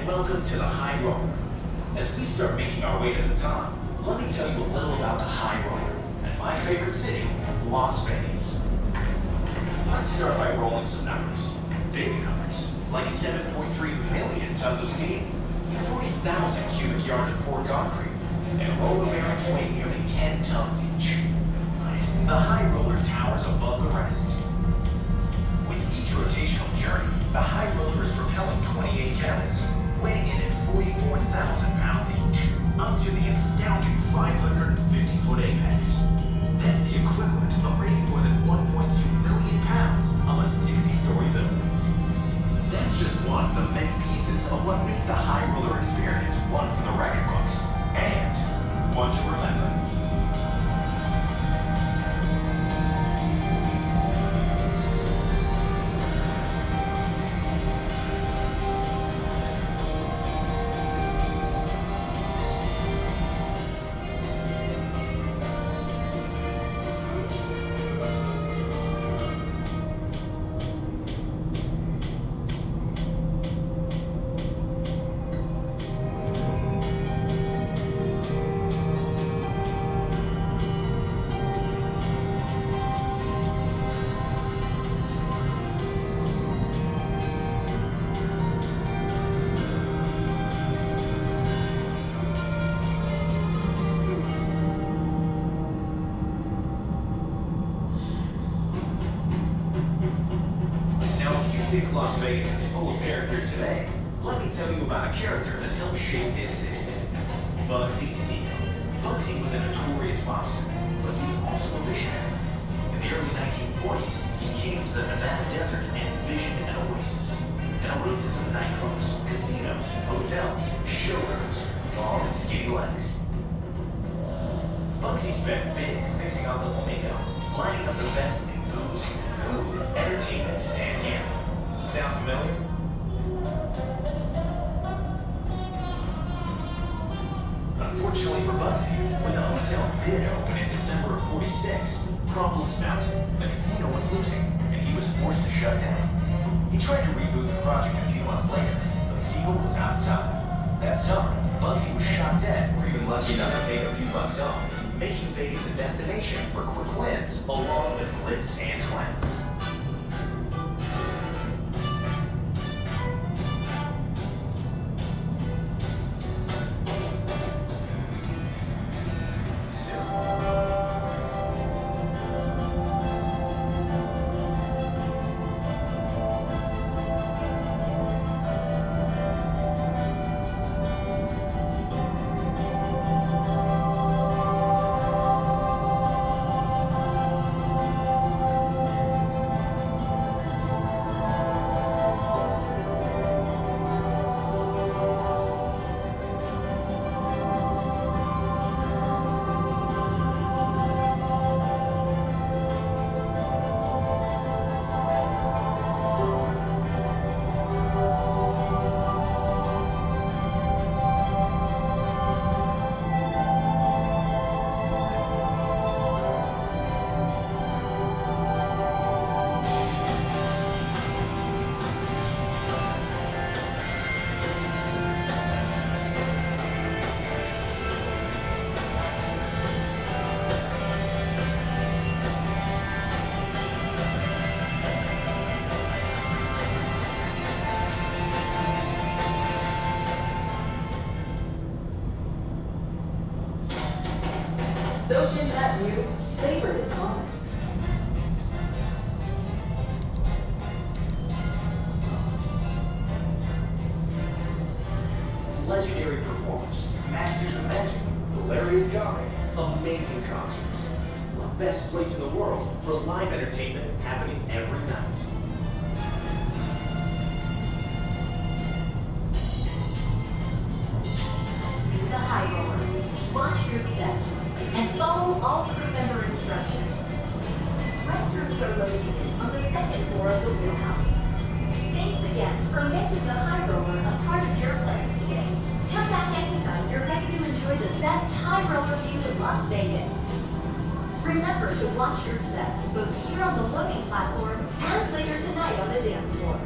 welcome to the High Roller. As we start making our way to the top, let me tell you a little about the High Roller and my favorite city, Las Vegas. Let's start by rolling some numbers. Big numbers, like 7.3 million tons of steel, 40,000 cubic yards of poured concrete, and roller bearings weigh nearly 10 tons each. The High Roller towers above the rest. With each rotational journey, the High Roller is propelling 28 cannons, weighing in at 44,000 pounds each, up to the astounding 550-foot apex. That's the equivalent of raising more than 1.2 million pounds up a 60-story building. That's just one of the many pieces of what makes the High Roller experience one for the record books, and one to remember. Think Las Vegas is full of characters today. Let me tell you about a character that helped shape this city. Bugsy Siegel. Bugsy was a notorious mobster, but he was also a visionary. In the early 1940s, he came to the Nevada desert and envisioned an oasis. An oasis of nightclubs, casinos, hotels, showrooms, long skinny legs. Bugsy spent big fixing up the flamingo, lining up the best in booze, food, entertainment, and gambling. Sound familiar? Unfortunately for Bugsy, when the hotel did open in December of '46, problems mounted. The casino was losing, and he was forced to shut down. He tried to reboot the project a few months later, but Siegel was out of time. That summer, Bugsy was shot dead, or even lucky enough to take a few bucks home, making Vegas a destination for quick wins, along with glitz and glamour. Soak in that view, savor this moment. Legendary performers, masters of magic, hilarious comedy, amazing concerts. The best place in the world for live entertainment happening every night. The High Roller. Watch your step and follow all crew member instructions. Restrooms are located on the second floor of the wheelhouse. Thanks again for making the High Roller a part of your plans today. Come back anytime you're ready to enjoy the best high roller view in Las Vegas. Remember to watch your step both here on the loading platform and later tonight on the dance floor.